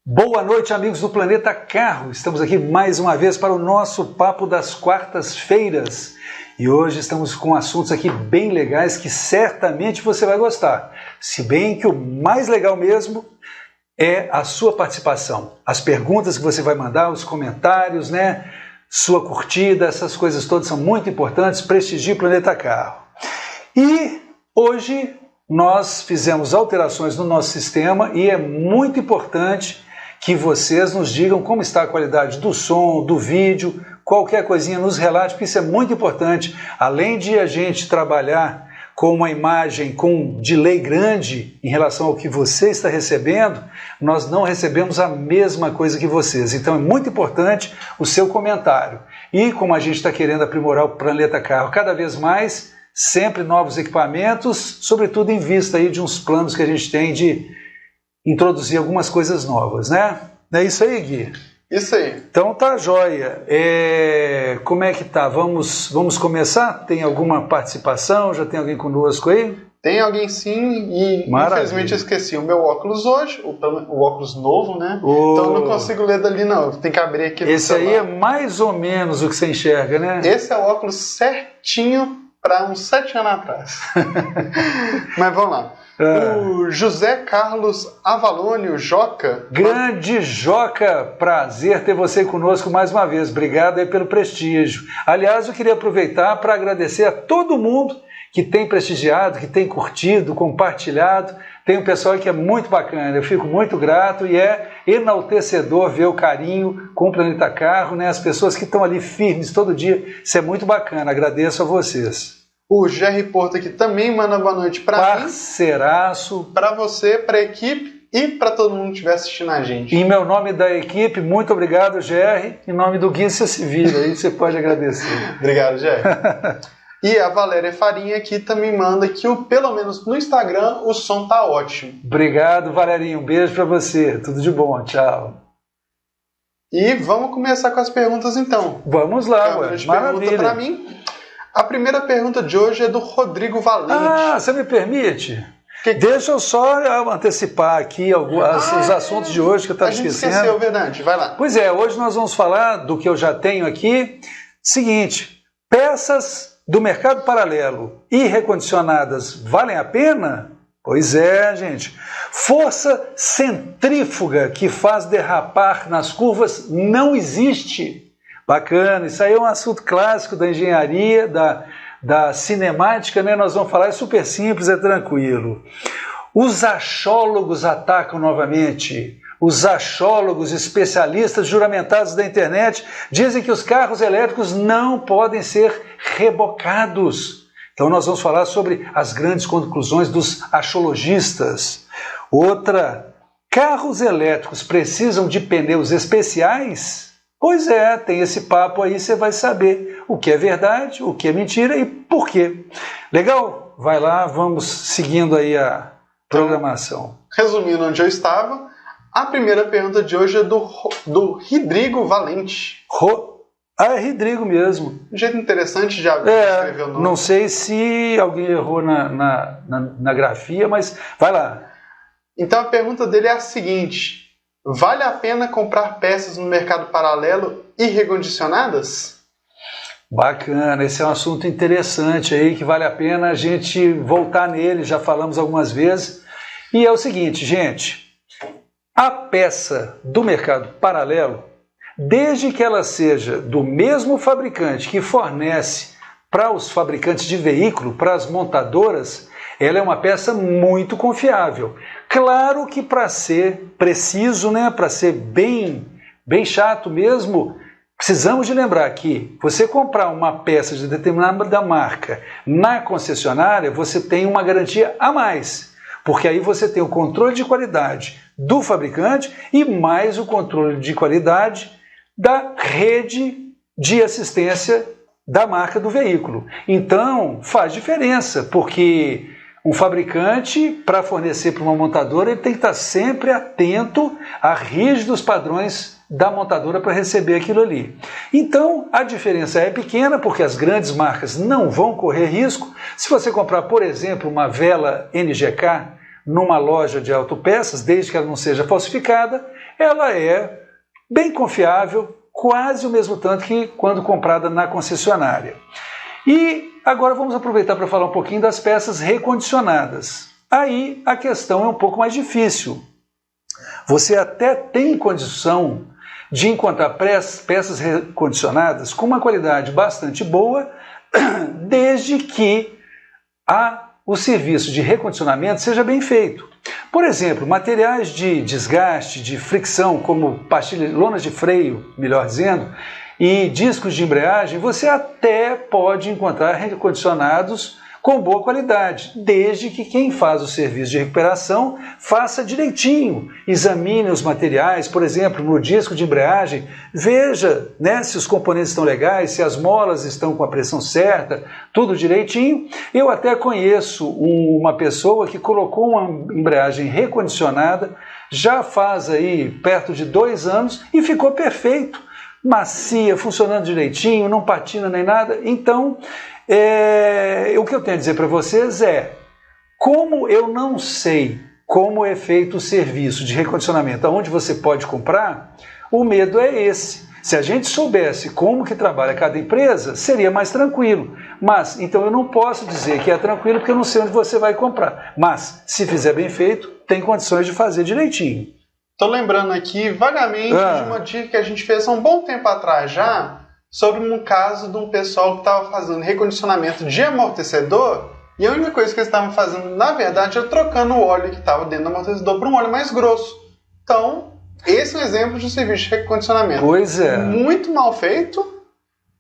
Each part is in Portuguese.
Boa noite, amigos do Planeta Carro. Estamos aqui mais uma vez para o nosso papo das quartas-feiras. E hoje estamos com assuntos aqui bem legais que certamente você vai gostar. Se bem que o mais legal mesmo é a sua participação. As perguntas que você vai mandar, os comentários, né? Sua curtida, essas coisas todas são muito importantes. Prestigie o Planeta Carro. E hoje nós fizemos alterações no nosso sistema e é muito importante que vocês nos digam como está a qualidade do som, do vídeo, qualquer coisinha nos relate, porque isso é muito importante. Além de a gente trabalhar com uma imagem com um delay grande em relação ao que você está recebendo, nós não recebemos a mesma coisa que vocês. Então é muito importante o seu comentário. E como a gente está querendo aprimorar o Planeta Carro cada vez mais, sempre novos equipamentos, sobretudo em vista aí de uns planos que a gente tem de introduzir algumas coisas novas, né? É isso aí, Gui? Isso aí. Então tá joia. Como é que tá? Vamos começar? Tem alguma participação? Já tem alguém conosco aí? Tem alguém sim, e Maravilha. Infelizmente eu esqueci o meu óculos hoje, o óculos novo, né? Então eu não consigo ler dali não, tem que abrir aqui no Esse celular. aí é mais ou menos o que você enxerga, né? Esse é o óculos certinho para uns 7 anos atrás. Mas vamos lá. O José Carlos Avalone, o Joca. Grande Joca, prazer ter você conosco mais uma vez. Obrigado aí pelo prestígio. Aliás, eu queria aproveitar para agradecer a todo mundo que tem prestigiado, que tem curtido, compartilhado. Tem um pessoal que é muito bacana, eu fico muito grato e é enaltecedor ver o carinho com o Planeta Carro, né? As pessoas que estão ali firmes todo dia, isso é muito bacana, agradeço a vocês. O Jerry Porto aqui também manda boa noite para mim. Parceiraço. Para você, para a equipe e para todo mundo que estiver assistindo a gente. Em meu nome da equipe, muito obrigado, Jerry. Em nome do Gui, você se vira, aí você pode agradecer. Obrigado, Jerry. E a Valéria Farinha aqui também manda que, pelo menos no Instagram, o som tá ótimo. Obrigado, Valerinho. Um beijo para você. Tudo de bom. Tchau. E vamos começar com as perguntas então. Vamos lá, ué. Maravilha. Pergunta para mim. A primeira pergunta de hoje é do Rodrigo Valente. Ah, você me permite? Deixa eu só antecipar aqui os assuntos de hoje que eu estava esquecendo. A gente esqueceu, verdade. Vai lá. Pois é, hoje nós vamos falar do que eu já tenho aqui. Seguinte, peças do mercado paralelo e recondicionadas valem a pena? Pois é, gente. Força centrífuga que faz derrapar nas curvas não existe. Bacana, isso aí é um assunto clássico da engenharia, da cinemática, né? Nós vamos falar, é super simples, é tranquilo. Os achólogos atacam novamente. Os achólogos, especialistas juramentados da internet, dizem que os carros elétricos não podem ser rebocados. Então nós vamos falar sobre as grandes conclusões dos achologistas. Outra, carros elétricos precisam de pneus especiais? Pois é, tem esse papo aí, você vai saber o que é verdade, o que é mentira e por quê. Legal? Vai lá, vamos seguindo aí a programação. Resumindo onde eu estava, a primeira pergunta de hoje é do Rodrigo Valente. É Rodrigo mesmo. Um jeito interessante de escrever o nome. Não sei se alguém errou na grafia, mas vai lá. Então a pergunta dele é a seguinte: vale a pena comprar peças no mercado paralelo e recondicionadas? Bacana, esse é um assunto interessante aí que vale a pena a gente voltar nele, já falamos algumas vezes. E é o seguinte, gente, a peça do mercado paralelo, desde que ela seja do mesmo fabricante que fornece para os fabricantes de veículo, para as montadoras, ela é uma peça muito confiável. Claro que para ser preciso, né, para ser bem chato mesmo, precisamos de lembrar que você comprar uma peça de determinada marca na concessionária, você tem uma garantia a mais, porque aí você tem o controle de qualidade do fabricante e mais o controle de qualidade da rede de assistência da marca do veículo. Então faz diferença, porque um fabricante, para fornecer para uma montadora, ele tem que estar sempre atento a rígidos padrões da montadora para receber aquilo ali. Então, a diferença é pequena, porque as grandes marcas não vão correr risco. Se você comprar, por exemplo, uma vela NGK numa loja de autopeças, desde que ela não seja falsificada, ela é bem confiável, quase o mesmo tanto que quando comprada na concessionária. E agora vamos aproveitar para falar um pouquinho das peças recondicionadas. Aí a questão é um pouco mais difícil. Você até tem condição de encontrar peças recondicionadas com uma qualidade bastante boa, desde que o serviço de recondicionamento seja bem feito. Por exemplo, materiais de desgaste, de fricção, como lonas de freio, melhor dizendo, e discos de embreagem, você até pode encontrar recondicionados com boa qualidade, desde que quem faz o serviço de recuperação faça direitinho, examine os materiais, por exemplo, no disco de embreagem, veja, né, se os componentes estão legais, se as molas estão com a pressão certa, tudo direitinho. Eu até conheço uma pessoa que colocou uma embreagem recondicionada, já faz aí perto de 2 anos e ficou perfeito, macia, funcionando direitinho, não patina nem nada. Então, o que eu tenho a dizer para vocês é, como eu não sei como é feito o serviço de recondicionamento, aonde você pode comprar, o medo é esse. Se a gente soubesse como que trabalha cada empresa, seria mais tranquilo. Mas, então eu não posso dizer que é tranquilo porque eu não sei onde você vai comprar. Mas, se fizer bem feito, tem condições de fazer direitinho. Estou lembrando aqui vagamente de uma dica que a gente fez há um bom tempo atrás já, sobre um caso de um pessoal que estava fazendo recondicionamento de amortecedor, e a única coisa que eles estavam fazendo, na verdade, era trocando o óleo que estava dentro do amortecedor para um óleo mais grosso. Então, esse é um exemplo de serviço de recondicionamento. Pois é. Muito mal feito,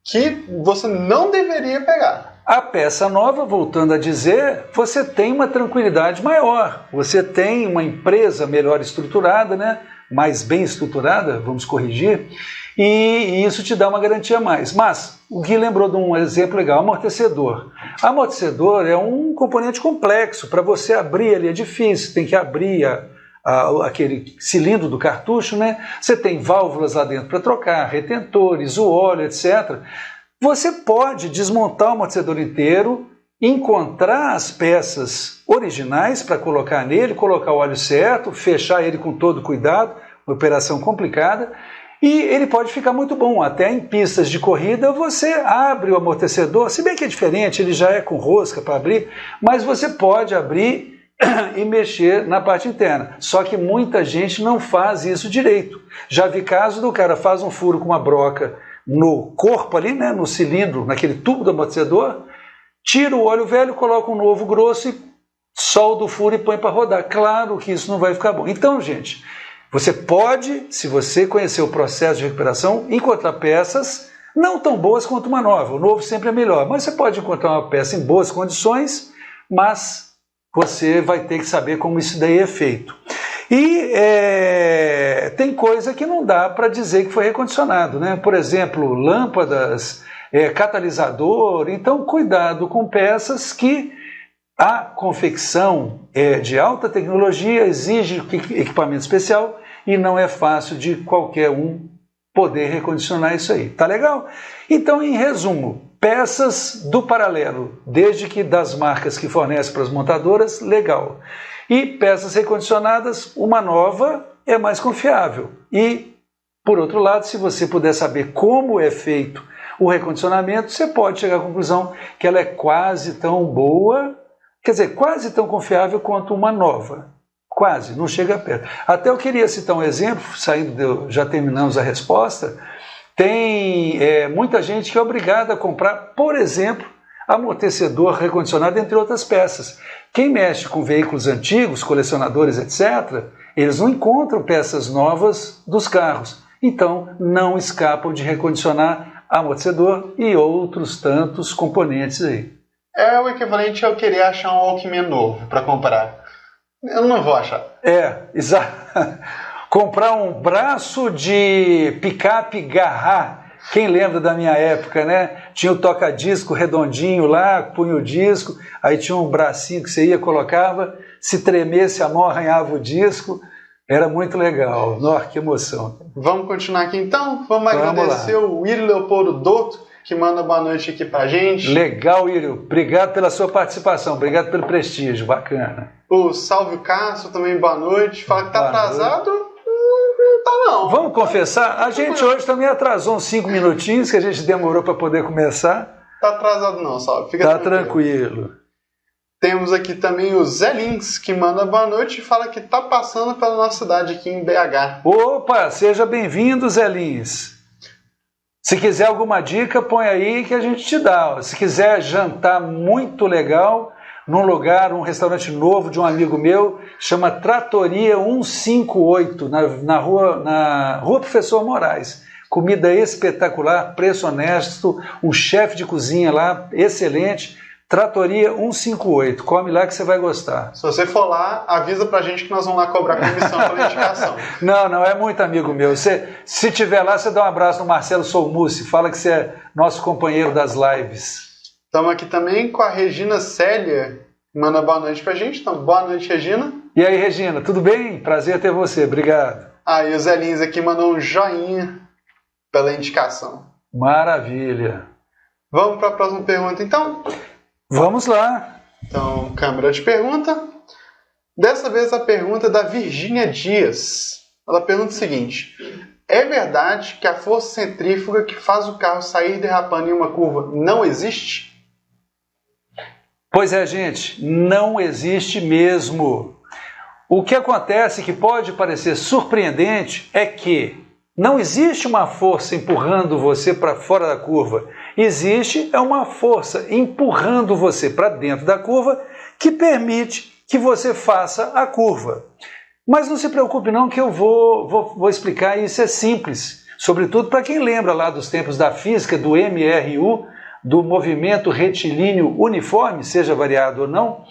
que você não deveria pegar. A peça nova, voltando a dizer, você tem uma tranquilidade maior, você tem uma empresa melhor estruturada, né? Mais bem estruturada, vamos corrigir, e isso te dá uma garantia a mais. Mas o Gui lembrou de um exemplo legal, amortecedor. Amortecedor é um componente complexo, para você abrir ele é difícil, tem que abrir aquele cilindro do cartucho, né? Você tem válvulas lá dentro para trocar, retentores, o óleo, etc. Você pode desmontar o amortecedor inteiro, encontrar as peças originais para colocar nele, colocar o óleo certo, fechar ele com todo cuidado, uma operação complicada, e ele pode ficar muito bom. Até em pistas de corrida você abre o amortecedor, se bem que é diferente, ele já é com rosca para abrir, mas você pode abrir e mexer na parte interna. Só que muita gente não faz isso direito. Já vi caso do cara faz um furo com uma broca no corpo ali, né, no cilindro, naquele tubo do amortecedor, tira o óleo velho, coloca um novo grosso e solda o furo e põe para rodar. Claro que isso não vai ficar bom. Então, gente, você pode, se você conhecer o processo de recuperação, encontrar peças não tão boas quanto uma nova. O novo sempre é melhor, mas você pode encontrar uma peça em boas condições, mas você vai ter que saber como isso daí é feito. E tem coisa que não dá para dizer que foi recondicionado, né? Por exemplo, lâmpadas, catalisador. Então, cuidado com peças que a confecção é de alta tecnologia, exige equipamento especial e não é fácil de qualquer um poder recondicionar isso aí. Tá legal? Então, em resumo, peças do paralelo, desde que das marcas que fornecem para as montadoras, legal. E peças recondicionadas, uma nova é mais confiável. E, por outro lado, se você puder saber como é feito o recondicionamento, você pode chegar à conclusão que ela é quase tão boa, quer dizer, quase tão confiável quanto uma nova. Quase, não chega perto. Até eu queria citar um exemplo, já terminamos a resposta. Tem muita gente que é obrigada a comprar, por exemplo, amortecedor recondicionado, entre outras peças. Quem mexe com veículos antigos, colecionadores, etc., eles não encontram peças novas dos carros. Então, não escapam de recondicionar amortecedor e outros tantos componentes aí. É o equivalente a eu querer achar um Walkman novo para comprar. Eu não vou achar. Exato. Comprar um braço de picape Garra. Quem lembra da minha época, né? Tinha o toca-disco redondinho lá, punha o disco, aí tinha um bracinho que você ia, colocava, se tremesse a mão, arranhava o disco. Era muito legal. Nossa, que emoção. Vamos continuar aqui então? Vamos agradecer o Írio Leopoldo Dotto, que manda boa noite aqui pra gente. Legal, Írio. Obrigado pela sua participação, obrigado pelo prestígio, bacana. O Salve Castro também, boa noite. Fala que tá atrasado. Tá Não. Vamos confessar? A gente hoje também atrasou uns 5 minutinhos, que a gente demorou para poder começar. Tá atrasado não, Salve. Fica Tá tranquilo. Temos aqui também o Zé Lins, que manda boa noite e fala que tá passando pela nossa cidade aqui em BH. Opa, seja bem-vindo, Zé Lins. Se quiser alguma dica, põe aí que a gente te dá. Se quiser jantar muito legal, num lugar, um restaurante novo de um amigo meu, chama Trattoria 158, na rua Professor Moraes. Comida espetacular, preço honesto, um chefe de cozinha lá, excelente. Trattoria 158, come lá que você vai gostar. Se você for lá, avisa pra gente que nós vamos lá cobrar comissão pela indicação. Não, é muito amigo meu. Se tiver lá, você dá um abraço no Marcelo Solmucci, fala que você é nosso companheiro das lives. Estamos aqui também com a Regina Célia, que manda boa noite pra gente. Então, boa noite, Regina. E aí, Regina, tudo bem? Prazer ter você, obrigado. E o Zé Lins aqui mandou um joinha pela indicação. Maravilha. Vamos para a próxima pergunta, então? Vamos lá. Então, câmera de pergunta. Dessa vez a pergunta é da Virgínia Dias. Ela pergunta o seguinte: é verdade que a força centrífuga que faz o carro sair derrapando em uma curva não existe? Pois é, gente, não existe mesmo. O que acontece, que pode parecer surpreendente, é que não existe uma força empurrando você para fora da curva. Existe uma força empurrando você para dentro da curva que permite que você faça a curva. Mas não se preocupe não que eu vou explicar, isso é simples. Sobretudo para quem lembra lá dos tempos da física, do MRU, do movimento retilíneo uniforme, seja variado ou não.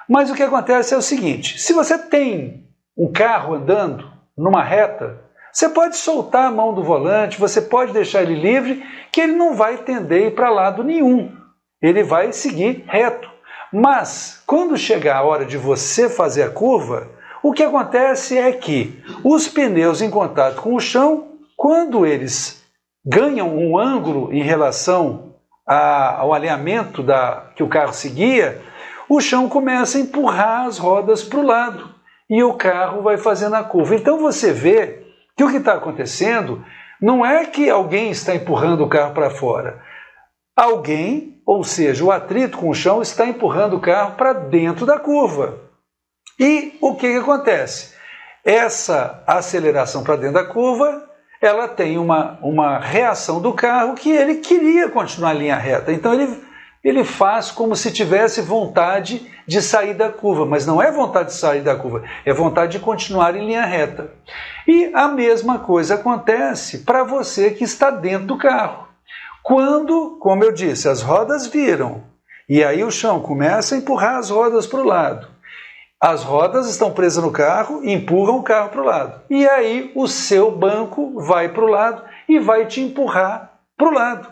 Mas o que acontece é o seguinte: se você tem um carro andando numa reta, você pode soltar a mão do volante, você pode deixar ele livre, que ele não vai tender a ir para lado nenhum. Ele vai seguir reto. Mas, quando chegar a hora de você fazer a curva, o que acontece é que os pneus em contato com o chão, quando eles ganham um ângulo em relação ao alinhamento que o carro seguia, o chão começa a empurrar as rodas para o lado e o carro vai fazendo a curva. Então você vê que o que está acontecendo não é que alguém está empurrando o carro para fora. Alguém, ou seja, o atrito com o chão, está empurrando o carro para dentro da curva. E o que acontece? Essa aceleração para dentro da curva, ela tem uma reação do carro que ele queria continuar em linha reta. Então ele faz como se tivesse vontade de sair da curva, mas não é vontade de sair da curva, é vontade de continuar em linha reta. E a mesma coisa acontece para você que está dentro do carro. Quando, como eu disse, as rodas viram, e aí o chão começa a empurrar as rodas para o lado. As rodas estão presas no carro e empurram o carro para o lado. E aí o seu banco vai para o lado e vai te empurrar para o lado.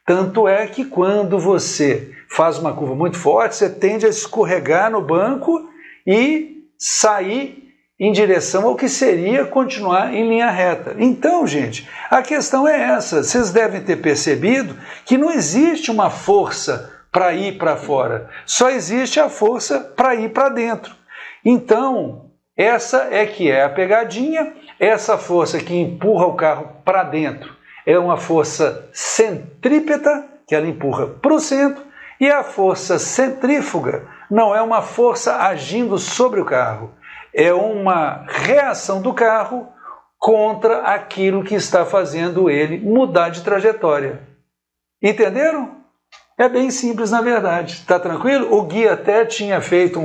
Tanto é que quando você faz uma curva muito forte, você tende a escorregar no banco e sair em direção ao que seria continuar em linha reta. Então, gente, a questão é essa. Vocês devem ter percebido que não existe uma força para ir para fora. Só existe a força para ir para dentro. Então, essa é que é a pegadinha. Essa força que empurra o carro para dentro é uma força centrípeta, que ela empurra para o centro, e a força centrífuga não é uma força agindo sobre o carro, é uma reação do carro contra aquilo que está fazendo ele mudar de trajetória. Entenderam? É bem simples, na verdade. Está tranquilo? O Gui até tinha feito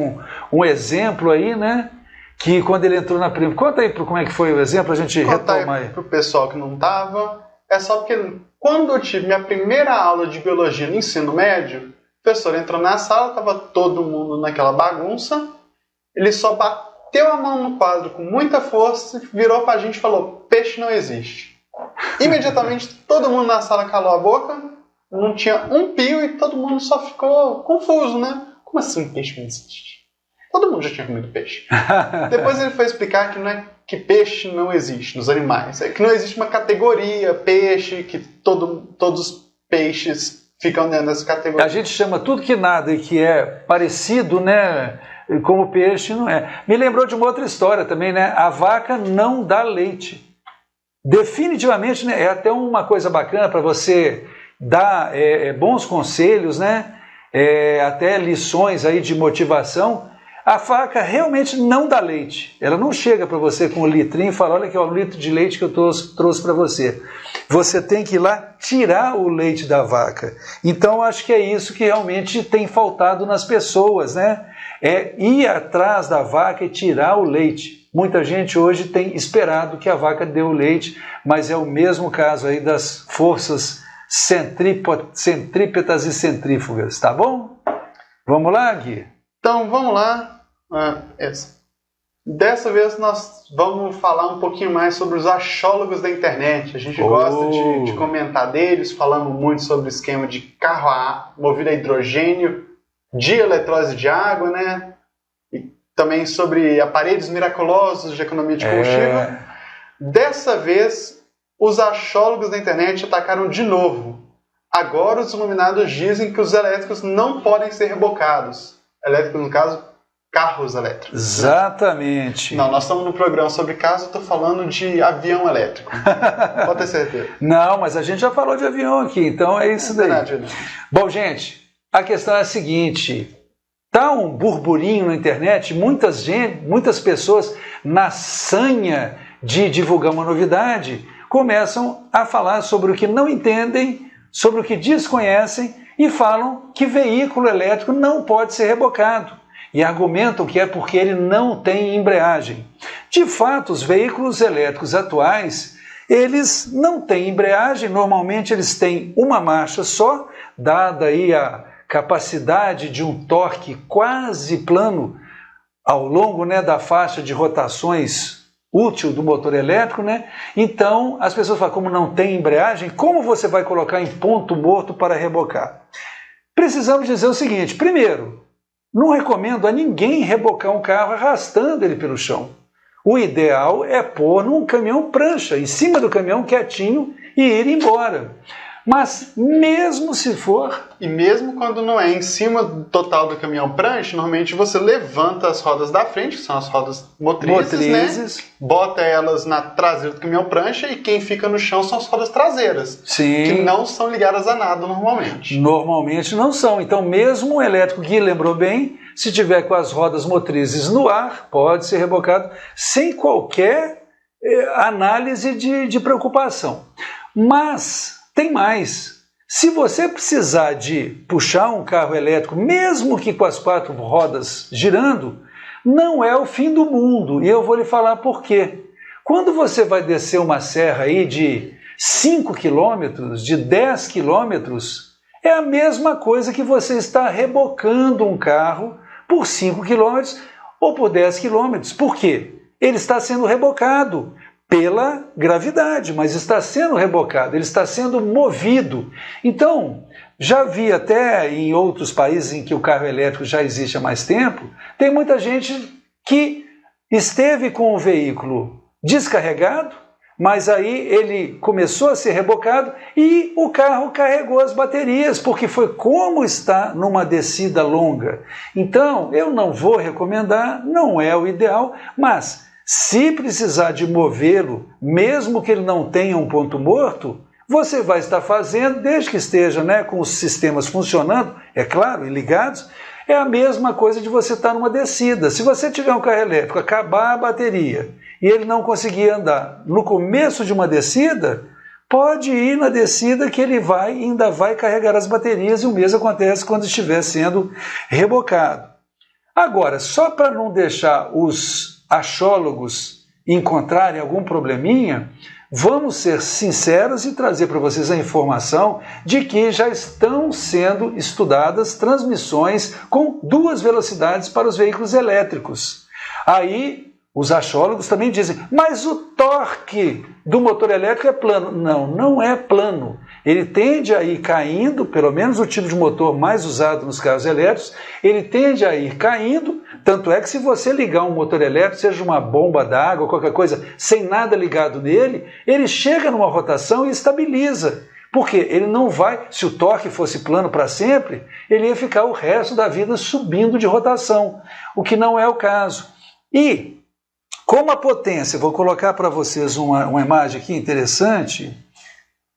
um exemplo aí, né? Que quando ele entrou na primeira... Conta aí como é que foi o exemplo, a gente retoma aí. Para o pessoal que não estava... É só porque quando eu tive minha primeira aula de biologia no ensino médio, o professor entrou na sala, estava todo mundo naquela bagunça, ele só bateu a mão no quadro com muita força, virou para a gente e falou: peixe não existe. Imediatamente todo mundo na sala calou a boca, não tinha um pio e todo mundo só ficou confuso, né? Como assim peixe não existe? Todo mundo já tinha comido peixe. Depois ele foi explicar que não é que peixe não existe nos animais. É que não existe uma categoria peixe, que todos os peixes ficam dentro dessa categoria. A gente chama tudo que nada e que é parecido, né, como peixe, não é. Me lembrou de uma outra história também, né? A vaca não dá leite. definitivamente, né, é até uma coisa bacana para você dar bons conselhos, né, até lições aí de motivação. A vaca realmente não dá leite. Ela não chega para você com um litrinho e fala, olha aqui, ó, 1 litro de leite que eu trouxe para você. Você tem que ir lá tirar o leite da vaca. Então, acho que é isso que realmente tem faltado nas pessoas, né? É ir atrás da vaca e tirar o leite. Muita gente hoje tem esperado que a vaca dê o leite, mas é o mesmo caso aí das forças centrípetas e centrífugas, tá bom? Vamos lá, Gui? Então, vamos lá. Dessa vez nós vamos falar um pouquinho mais sobre os achólogos da internet. A gente gosta de comentar deles, falamos muito sobre o esquema de carro movido a hidrogênio, de eletrólise de água, né? E também sobre aparelhos miraculosos de economia de combustível. Dessa vez, os achólogos da internet atacaram de novo. Agora os iluminados dizem que os elétricos não podem ser rebocados. Elétricos, no caso, carros elétricos. Exatamente. Não, nós estamos num programa sobre carros, eu estou falando de avião elétrico. Pode ter certeza. Não, mas a gente já falou de avião aqui, então é isso daí. Verdade. Bom, gente, a questão é a seguinte. Tá um burburinho na internet, muitas pessoas, na sanha de divulgar uma novidade, começam a falar sobre o que não entendem, sobre o que desconhecem e falam que veículo elétrico não pode ser rebocado. E argumentam que é porque ele não tem embreagem. De fato, os veículos elétricos atuais, eles não têm embreagem, normalmente eles têm uma marcha só, dada aí a capacidade de um torque quase plano ao longo, né, da faixa de rotações útil do motor elétrico, né? Então, as pessoas falam, como não tem embreagem, como você vai colocar em ponto morto para rebocar? Precisamos dizer o seguinte, primeiro, não recomendo a ninguém rebocar um carro arrastando ele pelo chão. O ideal é pôr num caminhão prancha, em cima do caminhão quietinho e ir embora. Mas mesmo se for... E mesmo quando não é em cima total do caminhão prancha, normalmente você levanta as rodas da frente, que são as rodas motrizes. Né? Bota elas na traseira do caminhão prancha e quem fica no chão são as rodas traseiras. Sim. Que não são ligadas a nada normalmente. Normalmente não são. Então mesmo o elétrico, Gui lembrou bem, se tiver com as rodas motrizes no ar, pode ser rebocado sem qualquer análise de preocupação. Mas... tem mais. Se você precisar de puxar um carro elétrico, mesmo que com as 4 rodas girando, não é o fim do mundo. E eu vou lhe falar por quê. Quando você vai descer uma serra aí de 5 quilômetros, de 10 quilômetros, é a mesma coisa que você está rebocando um carro por 5 quilômetros ou por 10 quilômetros. Por quê? Ele está sendo rebocado pela gravidade, mas está sendo rebocado, ele está sendo movido. Então, já vi até em outros países em que o carro elétrico já existe há mais tempo, tem muita gente que esteve com o veículo descarregado, mas aí ele começou a ser rebocado e o carro carregou as baterias, porque foi como está numa descida longa. Então, eu não vou recomendar, não é o ideal, mas... se precisar de movê-lo, mesmo que ele não tenha um ponto morto, você vai estar fazendo, desde que esteja, né, com os sistemas funcionando, é claro, e ligados, é a mesma coisa de você estar numa descida. Se você tiver um carro elétrico, acabar a bateria e ele não conseguir andar no começo de uma descida, pode ir na descida que ele ainda vai carregar as baterias e o mesmo acontece quando estiver sendo rebocado. Agora, só para não deixar os achólogos encontrarem algum probleminha, vamos ser sinceros e trazer para vocês a informação de que já estão sendo estudadas transmissões com 2 velocidades para os veículos elétricos. Aí os achólogos também dizem, mas o torque do motor elétrico é plano. Não, não é plano. Ele tende a ir caindo, pelo menos o tipo de motor mais usado nos carros elétricos, ele tende a ir caindo, tanto é que se você ligar um motor elétrico, seja uma bomba d'água, qualquer coisa, sem nada ligado nele, ele chega numa rotação e estabiliza. Porque ele não vai, se o torque fosse plano para sempre, ele ia ficar o resto da vida subindo de rotação, o que não é o caso. E Como a potência, vou colocar para vocês uma imagem aqui interessante,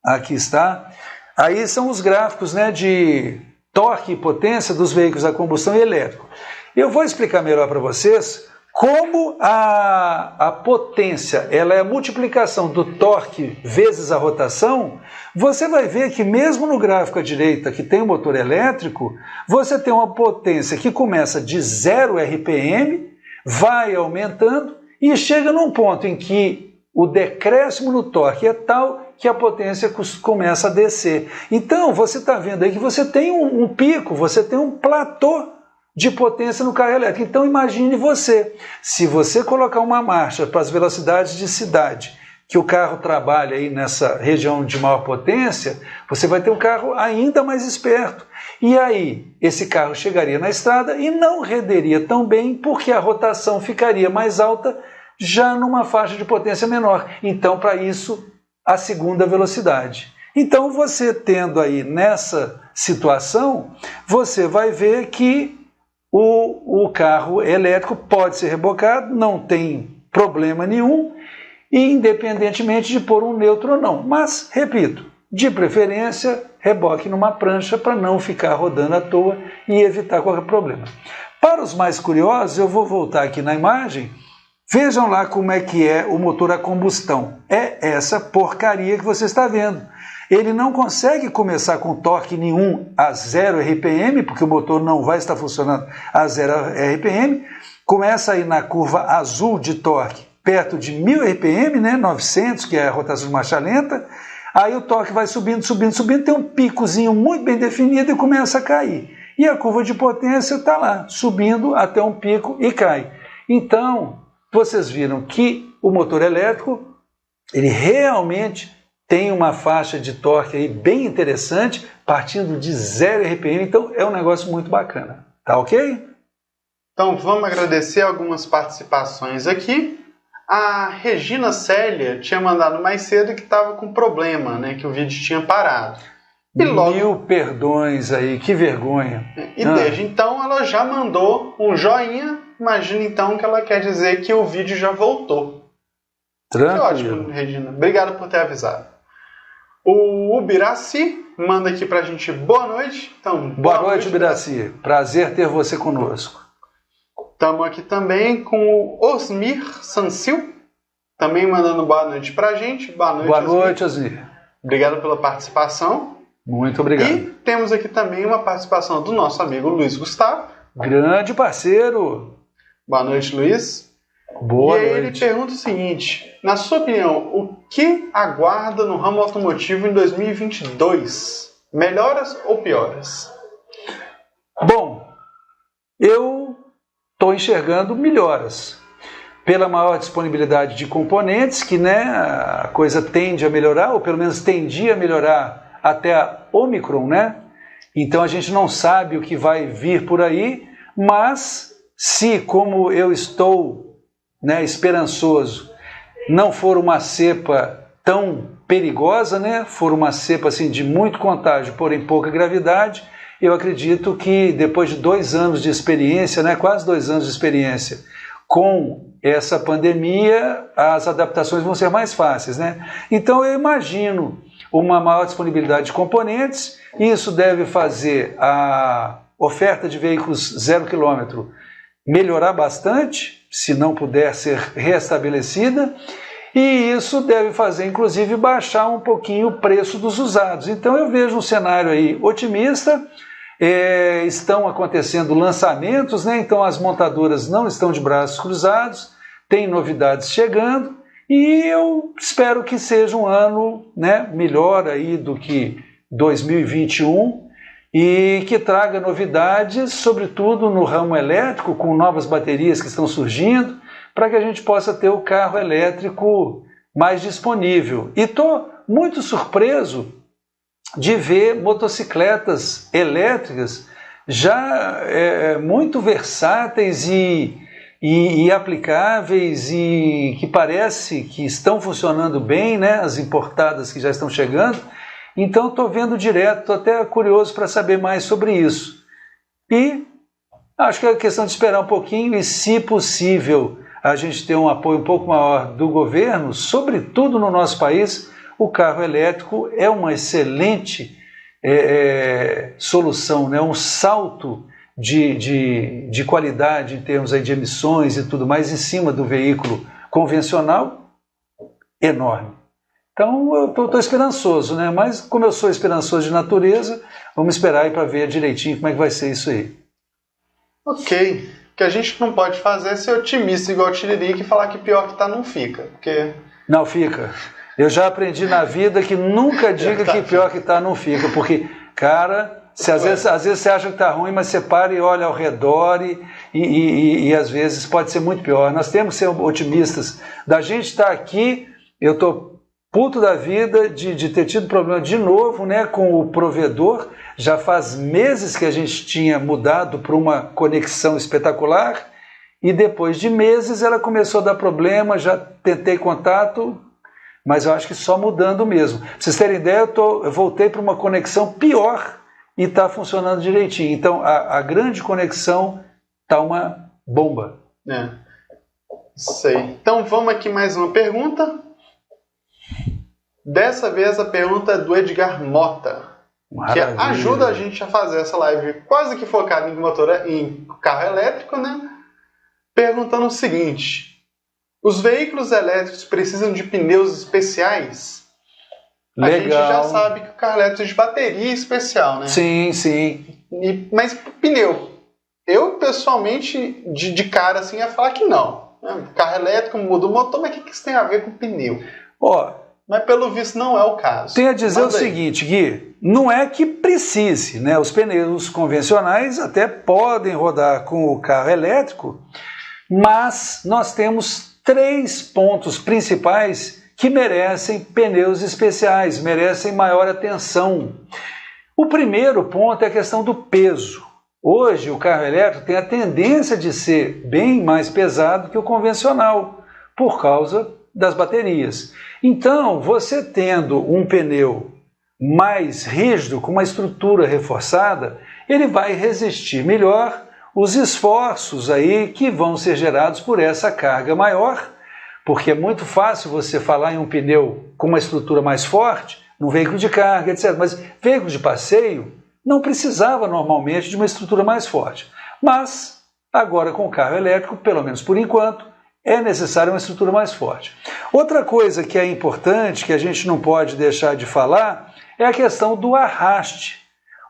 aqui está, aí são os gráficos, né, de torque e potência dos veículos a combustão e elétrico. Eu vou explicar melhor para vocês como a potência, ela é a multiplicação do torque vezes a rotação. Você vai ver que mesmo no gráfico à direita, que tem o motor elétrico, você tem uma potência que começa de 0 RPM, vai aumentando e chega num ponto em que o decréscimo no torque é tal que a potência começa a descer. Então, você está vendo aí que você tem um pico, você tem um platô de potência no carro elétrico. Então imagine você, se você colocar uma marcha para as velocidades de cidade, que o carro trabalha aí nessa região de maior potência, você vai ter um carro ainda mais esperto. E aí, esse carro chegaria na estrada e não renderia tão bem, porque a rotação ficaria mais alta, já numa faixa de potência menor. Então, para isso, a segunda velocidade. Então, você tendo aí nessa situação, você vai ver que o carro elétrico pode ser rebocado, não tem problema nenhum, independentemente de pôr um neutro ou não. Mas, repito, de preferência, reboque numa prancha para não ficar rodando à toa e evitar qualquer problema. Para os mais curiosos, eu vou voltar aqui na imagem. Vejam lá como é que é o motor a combustão. É essa porcaria que você está vendo. Ele não consegue começar com torque nenhum a 0 RPM, porque o motor não vai estar funcionando a 0 RPM. Começa aí na curva azul de torque, perto de 1000 RPM, né, 900, que é a rotação de marcha lenta. Aí o torque vai subindo, subindo, subindo, tem um picozinho muito bem definido e começa a cair. E a curva de potência está lá, subindo até um pico e cai. Então, vocês viram que o motor elétrico, ele realmente tem uma faixa de torque aí bem interessante, partindo de 0 RPM, então é um negócio muito bacana. Tá ok? Então vamos agradecer algumas participações aqui. A Regina Célia tinha mandado mais cedo que estava com problema, né? Que o vídeo tinha parado. E logo... Mil perdões aí, que vergonha. E desde então ela já mandou um joinha. Imagina então que ela quer dizer que o vídeo já voltou. Tranquilo. Que ótimo, Regina. Obrigado por ter avisado. O Ubiraci manda aqui pra gente boa noite. Então, boa noite, Ubiraci. Prazer ter você conosco. Estamos aqui também com o Osmir Sansil, também mandando boa noite pra gente. Boa noite, boa noite, Osmir. Obrigado pela participação. Muito obrigado. E temos aqui também uma participação do nosso amigo Luiz Gustavo. Grande parceiro. Boa noite, Luiz. Boa noite. E ele pergunta o seguinte: na sua opinião, o que aguarda no ramo automotivo em 2022? Melhoras ou pioras? Bom, eu estou enxergando melhoras. Pela maior disponibilidade de componentes, que, né, a coisa tende a melhorar, ou pelo menos tendia a melhorar até a Omicron, né? Então a gente não sabe o que vai vir por aí, mas se, como eu estou, né, esperançoso, não for uma cepa tão perigosa, né, for uma cepa assim, de muito contágio, porém pouca gravidade, eu acredito que depois de 2 anos de experiência, né, quase 2 anos de experiência, com essa pandemia, as adaptações vão ser mais fáceis, né? Então eu imagino uma maior disponibilidade de componentes, e isso deve fazer a oferta de veículos 0 km melhorar bastante, se não puder ser reestabelecida, e isso deve fazer, inclusive, baixar um pouquinho o preço dos usados. Então eu vejo um cenário aí otimista. Estão acontecendo lançamentos, né? Então as montadoras não estão de braços cruzados, tem novidades chegando, e eu espero que seja um ano, né, melhor aí do que 2021, e que traga novidades, sobretudo no ramo elétrico, com novas baterias que estão surgindo, para que a gente possa ter o carro elétrico mais disponível. E estou muito surpreso de ver motocicletas elétricas já muito versáteis e aplicáveis, e que parece que estão funcionando bem, né? As importadas que já estão chegando. Então estou vendo direto, estou até curioso para saber mais sobre isso. E acho que é questão de esperar um pouquinho e, se possível, a gente ter um apoio um pouco maior do governo, sobretudo no nosso país, o carro elétrico é uma excelente solução, né? Um salto de qualidade em termos aí de emissões e tudo mais em cima do veículo convencional, enorme. Então eu estou esperançoso, né? Mas como eu sou esperançoso de natureza, vamos esperar aí para ver direitinho como é que vai ser isso aí. Ok. O que a gente não pode fazer é ser otimista igual o Tiririca e falar que pior que tá não fica. Porque... Não fica. Eu já aprendi na vida que nunca diga que pior que tá não fica, porque, cara, às vezes você acha que tá ruim, mas você para e olha ao redor e às vezes pode ser muito pior. Nós temos que ser otimistas. Da gente estar aqui, eu tô puto da vida de ter tido problema de novo, né, com o provedor. Já faz meses que a gente tinha mudado para uma conexão espetacular e depois de meses ela começou a dar problema, já tentei contato, mas eu acho que só mudando mesmo. Pra vocês terem ideia, eu voltei para uma conexão pior e está funcionando direitinho. Então a grande conexão está uma bomba. Sei. Então vamos aqui mais uma pergunta. Dessa vez a pergunta é do Edgar Mota. Maravilha. Que ajuda a gente a fazer essa live quase que focada em carro elétrico, né? Perguntando o seguinte: os veículos elétricos precisam de pneus especiais? Legal. A gente já sabe que o carro elétrico é de bateria especial, né? Sim, sim. Mas pneu, eu pessoalmente de cara assim ia falar que não. Carro elétrico muda o motor, mas o que isso tem a ver com pneu? Mas pelo visto não é o caso. Tenho a dizer o seguinte, Gui, não é que precise, né? Os pneus convencionais até podem rodar com o carro elétrico, mas nós temos 3 pontos principais que merecem pneus especiais, merecem maior atenção. O primeiro ponto é a questão do peso. Hoje o carro elétrico tem a tendência de ser bem mais pesado que o convencional, por causa das baterias. Então, você tendo um pneu mais rígido, com uma estrutura reforçada, ele vai resistir melhor os esforços aí que vão ser gerados por essa carga maior, porque é muito fácil você falar em um pneu com uma estrutura mais forte, num veículo de carga, etc. Mas veículo de passeio não precisava normalmente de uma estrutura mais forte. Mas, agora com o carro elétrico, pelo menos por enquanto, é necessária uma estrutura mais forte. Outra coisa que é importante, que a gente não pode deixar de falar, é a questão do arraste.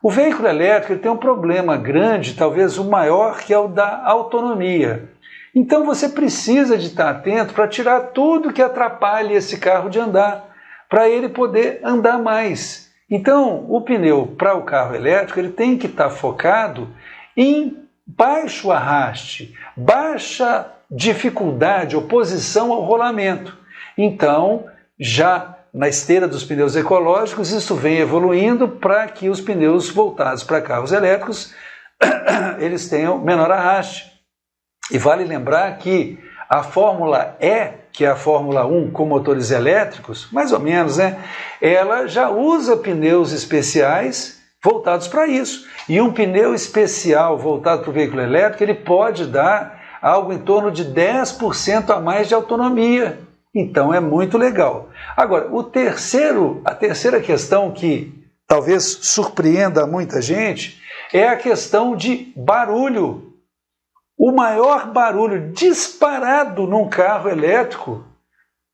O veículo elétrico ele tem um problema grande, talvez o maior, que é o da autonomia. Então você precisa de estar atento para tirar tudo que atrapalhe esse carro de andar, para ele poder andar mais. Então o pneu para o carro elétrico ele tem que estar focado em baixo arraste, baixa dificuldade, oposição ao rolamento. Então, já na esteira dos pneus ecológicos, isso vem evoluindo para que os pneus voltados para carros elétricos eles tenham menor arraste. E vale lembrar que a Fórmula E, que é a Fórmula 1 com motores elétricos, mais ou menos, né? Ela já usa pneus especiais voltados para isso. E um pneu especial voltado para o veículo elétrico, ele pode dar algo em torno de 10% a mais de autonomia. Então é muito legal. Agora, a terceira questão que talvez surpreenda muita gente é a questão de barulho. O maior barulho disparado num carro elétrico,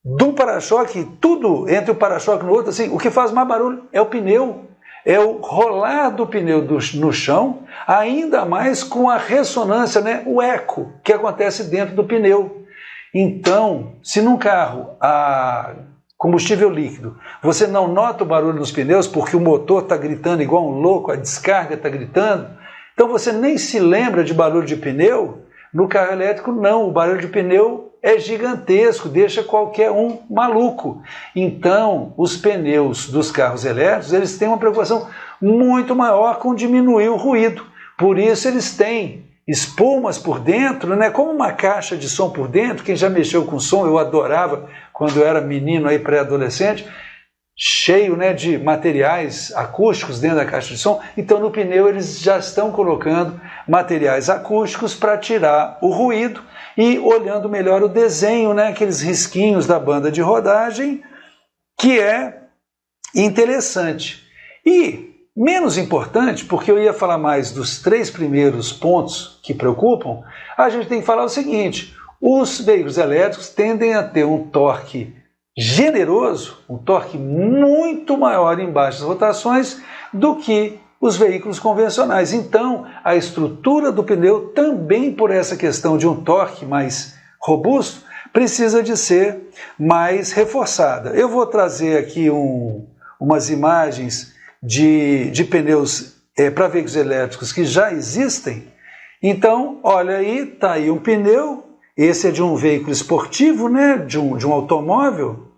de um para-choque, tudo entre o para-choque e o outro, assim, o que faz mais barulho é o pneu. É o rolar do pneu no chão, ainda mais com a ressonância, né, o eco que acontece dentro do pneu. Então, se num carro a combustível líquido, você não nota o barulho nos pneus porque o motor está gritando igual um louco, a descarga está gritando, então você nem se lembra de barulho de pneu, no carro elétrico não, o barulho de pneu é gigantesco, deixa qualquer um maluco. Então, os pneus dos carros elétricos, eles têm uma preocupação muito maior com diminuir o ruído. Por isso eles têm espumas por dentro, né? Como uma caixa de som por dentro. Quem já mexeu com som, eu adorava quando eu era menino aí pré-adolescente, cheio, né, de materiais acústicos dentro da caixa de som. Então no pneu eles já estão colocando materiais acústicos para tirar o ruído e olhando melhor o desenho, né, aqueles risquinhos da banda de rodagem, que é interessante. E menos importante, porque eu ia falar mais dos 3 primeiros pontos que preocupam, a gente tem que falar o seguinte: os veículos elétricos tendem a ter um torque generoso, um torque muito maior em baixas rotações do que os veículos convencionais. Então, a estrutura do pneu também, por essa questão de um torque mais robusto, precisa de ser mais reforçada. Eu vou trazer aqui umas imagens de pneus para veículos elétricos que já existem. Então, olha aí, está aí um pneu, esse é de um veículo esportivo, né, de um automóvel,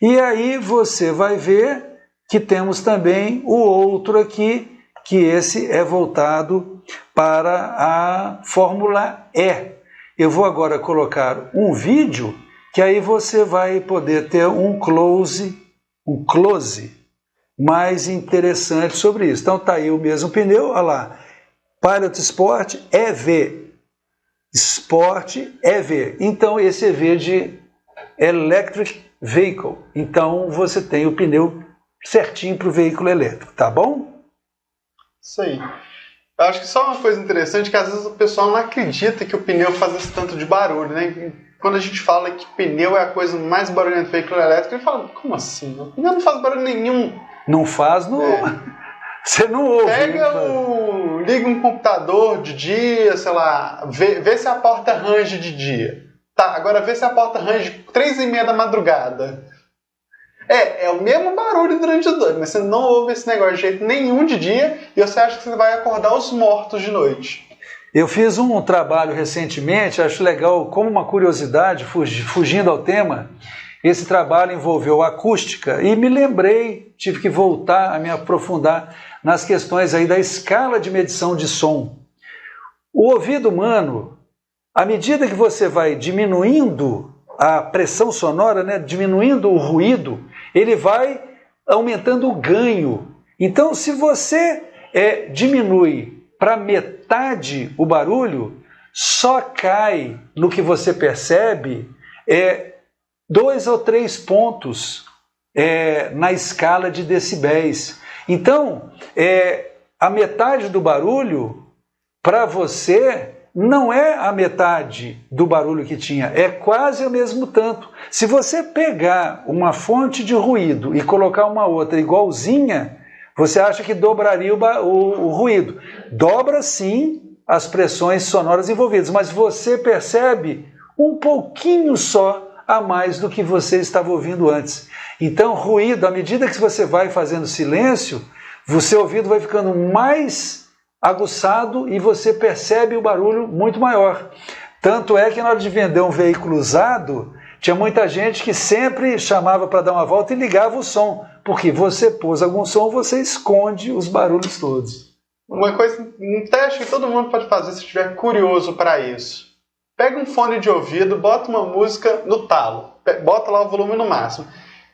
e aí você vai ver que temos também o outro aqui, que esse é voltado para a Fórmula E. Eu vou agora colocar um vídeo, que aí você vai poder ter um close mais interessante sobre isso. Então está aí o mesmo pneu, olha lá, Pilot Sport EV. Sport EV. Então esse EV de Electric Vehicle. Então você tem o pneu certinho para o veículo elétrico, tá bom? Isso aí. Eu acho que só uma coisa interessante, que às vezes o pessoal não acredita que o pneu faz esse tanto de barulho, né? Quando a gente fala que pneu é a coisa mais barulhenta do veículo elétrico, ele fala, como assim? O pneu não faz barulho nenhum. Não faz, não. Você não ouve. Liga um computador de dia, sei lá, vê se a porta range de dia. Tá, agora vê se a porta range 3h30 da madrugada. É o mesmo barulho durante o dia, mas você não ouve esse negócio de jeito nenhum de dia e você acha que você vai acordar os mortos de noite. Eu fiz um trabalho recentemente, acho legal, como uma curiosidade, fugindo ao tema, esse trabalho envolveu acústica e me lembrei, tive que voltar a me aprofundar nas questões aí da escala de medição de som. O ouvido humano, à medida que você vai diminuindo a pressão sonora, né, diminuindo o ruído, ele vai aumentando o ganho. Então, se você diminui para metade o barulho, só cai no que você percebe 2 ou 3 pontos na escala de decibéis. Então, a metade do barulho, para você, não é a metade do barulho que tinha, é quase o mesmo tanto. Se você pegar uma fonte de ruído e colocar uma outra igualzinha, você acha que dobraria o ruído. Dobra sim as pressões sonoras envolvidas, mas você percebe um pouquinho só a mais do que você estava ouvindo antes. Então, ruído, à medida que você vai fazendo silêncio, o seu ouvido vai ficando mais aguçado e você percebe o barulho muito maior. Tanto é que na hora de vender um veículo usado, tinha muita gente que sempre chamava para dar uma volta e ligava o som, porque você pôs algum som, você esconde os barulhos todos. Uma coisa, um teste que todo mundo pode fazer se estiver curioso para isso. Pega um fone de ouvido, bota uma música no talo, bota lá o volume no máximo,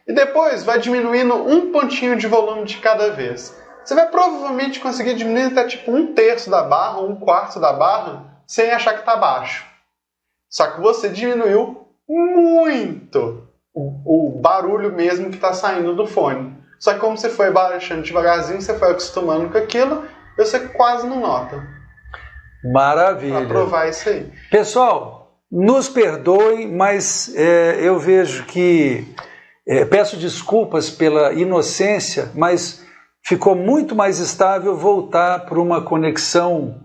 e depois vai diminuindo um pontinho de volume de cada vez. Você vai provavelmente conseguir diminuir até tipo 1/3 da barra, 1/4 da barra, sem achar que está baixo. Só que você diminuiu muito o barulho mesmo que está saindo do fone. Só que como você foi baixando devagarzinho, você foi acostumando com aquilo, e você quase não nota. Maravilha. Para provar isso aí. Pessoal, nos perdoem, mas eu vejo que... peço desculpas pela inocência, mas ficou muito mais estável voltar para uma conexão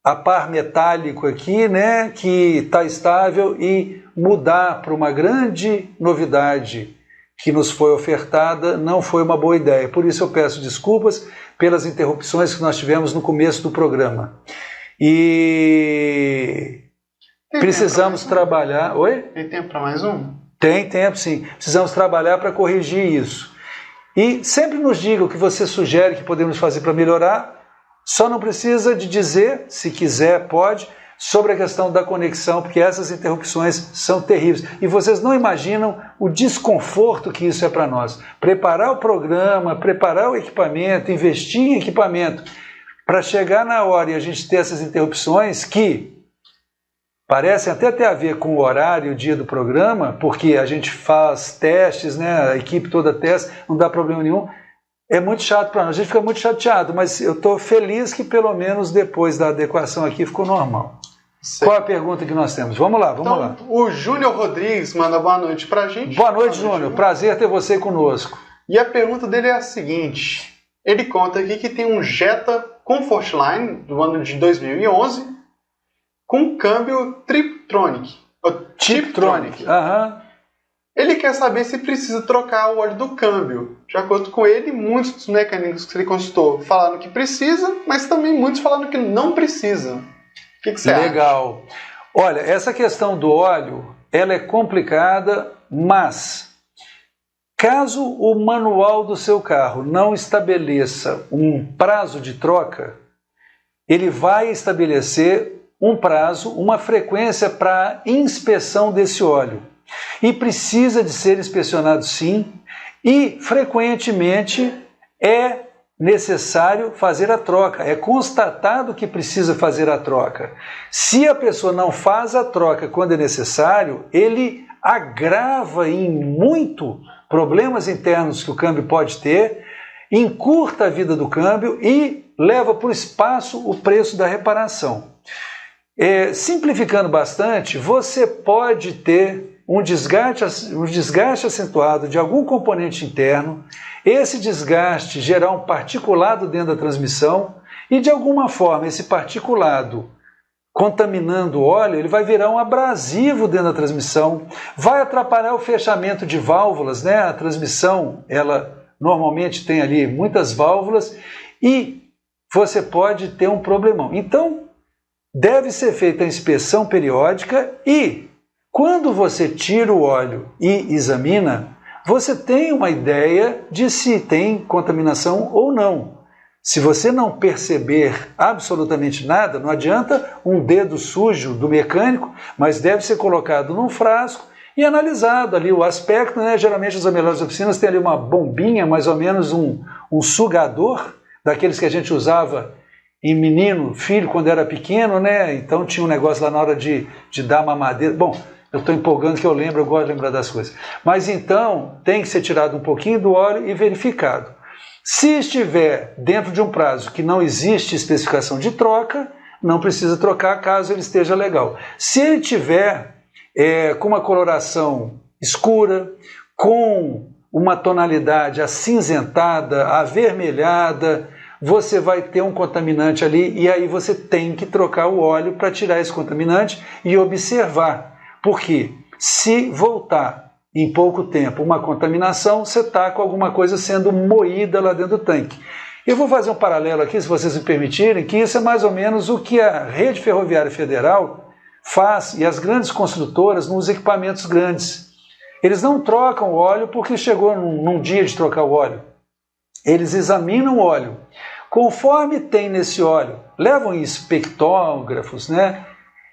a par metálico aqui, né, que está estável, e mudar para uma grande novidade que nos foi ofertada não foi uma boa ideia. Por isso eu peço desculpas pelas interrupções que nós tivemos no começo do programa. E precisamos trabalhar... Oi? Tem tempo para mais um? Tem tempo, sim. Precisamos trabalhar para corrigir isso. E sempre nos diga o que você sugere que podemos fazer para melhorar. Só não precisa de dizer, se quiser, pode, sobre a questão da conexão, porque essas interrupções são terríveis. E vocês não imaginam o desconforto que isso é para nós. Preparar o programa, preparar o equipamento, investir em equipamento, para chegar na hora e a gente ter essas interrupções que parecem até ter a ver com o horário e o dia do programa, porque a gente faz testes, né? A equipe toda testa, não dá problema nenhum. É muito chato para nós, a gente fica muito chateado, mas eu estou feliz que pelo menos depois da adequação aqui ficou normal. Sei. Qual a pergunta que nós temos? Vamos lá, vamos lá. O Júnior Rodrigues manda boa noite pra gente. Boa noite, Júnior. Prazer ter você conosco. E a pergunta dele é a seguinte. Ele conta aqui que tem um Jetta Comfortline do ano de 2011 com câmbio Tiptronic. Tiptronic. Aham. Ele quer saber se precisa trocar o óleo do câmbio. De acordo com ele, muitos dos mecânicos que ele consultou falaram que precisa, mas também muitos falaram que não precisa. O que você acha? Legal. Olha, essa questão do óleo, ela é complicada, mas caso o manual do seu carro não estabeleça um prazo de troca, ele vai estabelecer um prazo, uma frequência para inspeção desse óleo. E precisa de ser inspecionado sim, e frequentemente é necessário fazer a troca, é constatado que precisa fazer a troca. Se a pessoa não faz a troca quando é necessário, ele agrava em muito problemas internos que o câmbio pode ter, encurta a vida do câmbio e leva para o espaço o preço da reparação. Simplificando bastante, você pode ter um desgaste acentuado de algum componente interno, esse desgaste gerar um particulado dentro da transmissão e de alguma forma esse particulado contaminando o óleo, ele vai virar um abrasivo dentro da transmissão, vai atrapalhar o fechamento de válvulas, né? A transmissão, ela normalmente tem ali muitas válvulas e você pode ter um problemão. Então, deve ser feita a inspeção periódica e, quando você tira o óleo e examina, você tem uma ideia de se tem contaminação ou não. Se você não perceber absolutamente nada, não adianta um dedo sujo do mecânico, mas deve ser colocado num frasco e analisado ali o aspecto, né? Geralmente as melhores oficinas têm ali uma bombinha, mais ou menos um sugador, daqueles que a gente usava em menino, filho, quando era pequeno, né? Então tinha um negócio lá na hora de dar mamadeira. Bom, eu estou empolgando que eu gosto de lembrar das coisas. Mas então tem que ser tirado um pouquinho do óleo e verificado. Se estiver dentro de um prazo que não existe especificação de troca, não precisa trocar caso ele esteja legal. Se ele tiver com uma coloração escura, com uma tonalidade acinzentada, avermelhada, você vai ter um contaminante ali e aí você tem que trocar o óleo para tirar esse contaminante e observar. Porque se voltar em pouco tempo uma contaminação, você está com alguma coisa sendo moída lá dentro do tanque. Eu vou fazer um paralelo aqui, se vocês me permitirem, que isso é mais ou menos o que a Rede Ferroviária Federal faz e as grandes construtoras nos equipamentos grandes. Eles não trocam o óleo porque chegou num dia de trocar o óleo. Eles examinam o óleo. Conforme tem nesse óleo, levam em espectógrafos, né?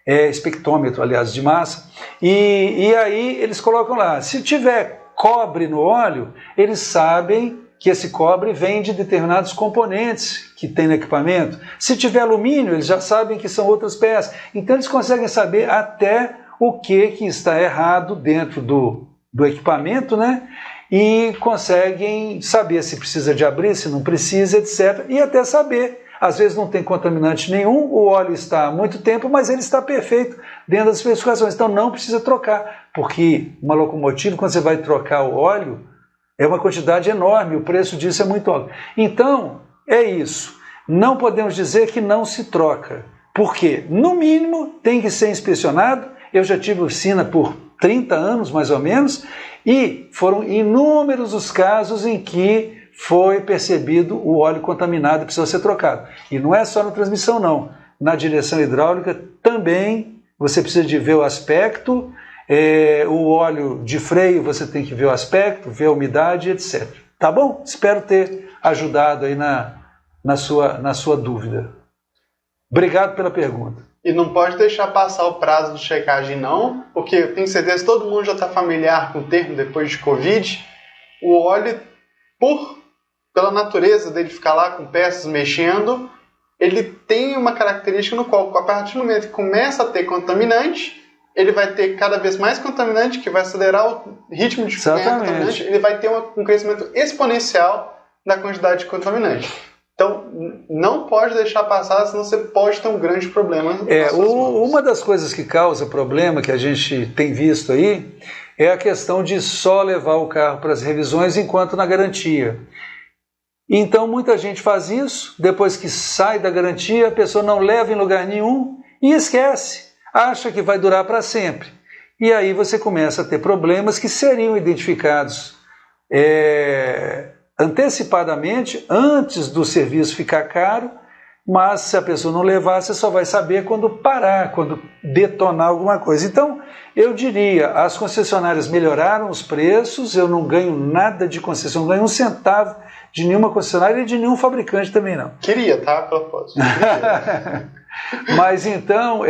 Espectrômetro, aliás, de massa, e aí eles colocam lá, se tiver cobre no óleo, eles sabem que esse cobre vem de determinados componentes que tem no equipamento. Se tiver alumínio, eles já sabem que são outras peças. Então eles conseguem saber até o que está errado dentro do equipamento, né? E conseguem saber se precisa de abrir, se não precisa, etc. E até saber. Às vezes não tem contaminante nenhum, o óleo está há muito tempo, mas ele está perfeito dentro das especificações. Então não precisa trocar, porque uma locomotiva, quando você vai trocar o óleo, é uma quantidade enorme, o preço disso é muito alto. Então, é isso. Não podemos dizer que não se troca, porque, no mínimo, tem que ser inspecionado. Eu já tive oficina por 30 anos, mais ou menos, e foram inúmeros os casos em que foi percebido o óleo contaminado e precisou ser trocado. E não é só na transmissão, não. Na direção hidráulica também você precisa de ver o aspecto, o óleo de freio você tem que ver o aspecto, ver a umidade, etc. Tá bom? Espero ter ajudado aí na sua dúvida. Obrigado pela pergunta. E não pode deixar passar o prazo de checagem não, porque eu tenho certeza que todo mundo já está familiar com o termo depois de Covid. O óleo, pela natureza dele ficar lá com peças mexendo, ele tem uma característica no qual, a partir do momento que começa a ter contaminante, ele vai ter cada vez mais contaminante, que vai acelerar o ritmo de contaminante, ele vai ter um crescimento exponencial da quantidade de contaminante. Então, não pode deixar passar, senão você pode ter um grande problema. Uma das coisas que causa problema, que a gente tem visto aí, é a questão de só levar o carro para as revisões enquanto na garantia. Então, muita gente faz isso, depois que sai da garantia, a pessoa não leva em lugar nenhum e esquece, acha que vai durar para sempre. E aí você começa a ter problemas que seriam identificados antecipadamente, antes do serviço ficar caro, mas se a pessoa não levar, você só vai saber quando parar, quando detonar alguma coisa. Então, eu diria, as concessionárias melhoraram os preços, eu não ganho nada de concessão, não ganho um centavo de nenhuma concessionária e de nenhum fabricante também não. Queria, tá? A propósito. Mas então,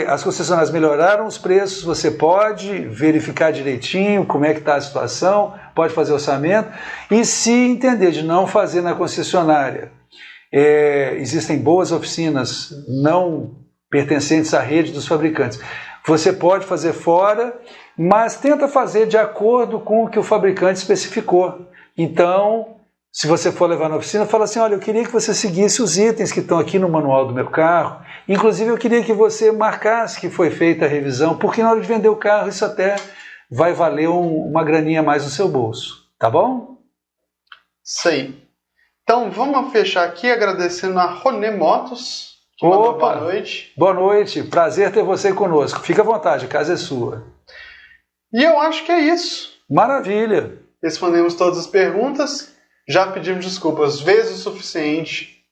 as concessionárias melhoraram os preços, você pode verificar direitinho como é que está a situação, pode fazer orçamento, e se entender de não fazer na concessionária, existem boas oficinas não pertencentes à rede dos fabricantes, você pode fazer fora, mas tenta fazer de acordo com o que o fabricante especificou. Então, se você for levar na oficina, fala assim, olha, eu queria que você seguisse os itens que estão aqui no manual do meu carro, inclusive eu queria que você marcasse que foi feita a revisão, porque na hora de vender o carro isso até vai valer uma graninha a mais no seu bolso, tá bom? Sei. Então vamos fechar aqui agradecendo a Ronê Motos, que mandou boa noite. Boa noite, prazer ter você conosco, fica à vontade, a casa é sua. E eu acho que é isso. Maravilha. Respondemos todas as perguntas. Já pedimos desculpas vezes o suficiente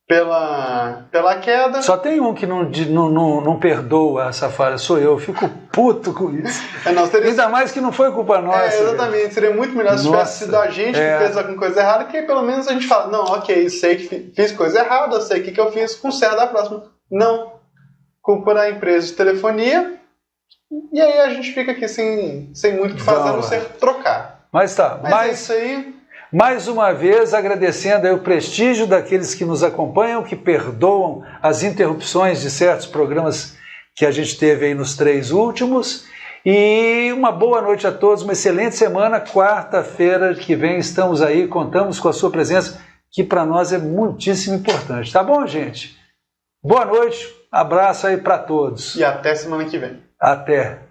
pela queda. Só tem um que não perdoa essa falha, sou eu fico puto com isso. Ainda mais que não foi culpa nossa. Exatamente, cara. Seria muito melhor se tivesse sido a gente que fez alguma coisa errada, que pelo menos a gente fala, não, ok, sei que fiz coisa errada, sei o que eu fiz, conserto da próxima. Não. Culpa da empresa de telefonia, e aí a gente fica aqui sem muito o que fazer, a não ser trocar. Mas tá, é isso aí. Mais uma vez, agradecendo aí o prestígio daqueles que nos acompanham, que perdoam as interrupções de certos programas que a gente teve aí nos 3 últimos. E uma boa noite a todos, uma excelente semana. Quarta-feira que vem estamos aí, contamos com a sua presença, que para nós é muitíssimo importante. Tá bom, gente? Boa noite, abraço aí para todos. E até semana que vem. Até.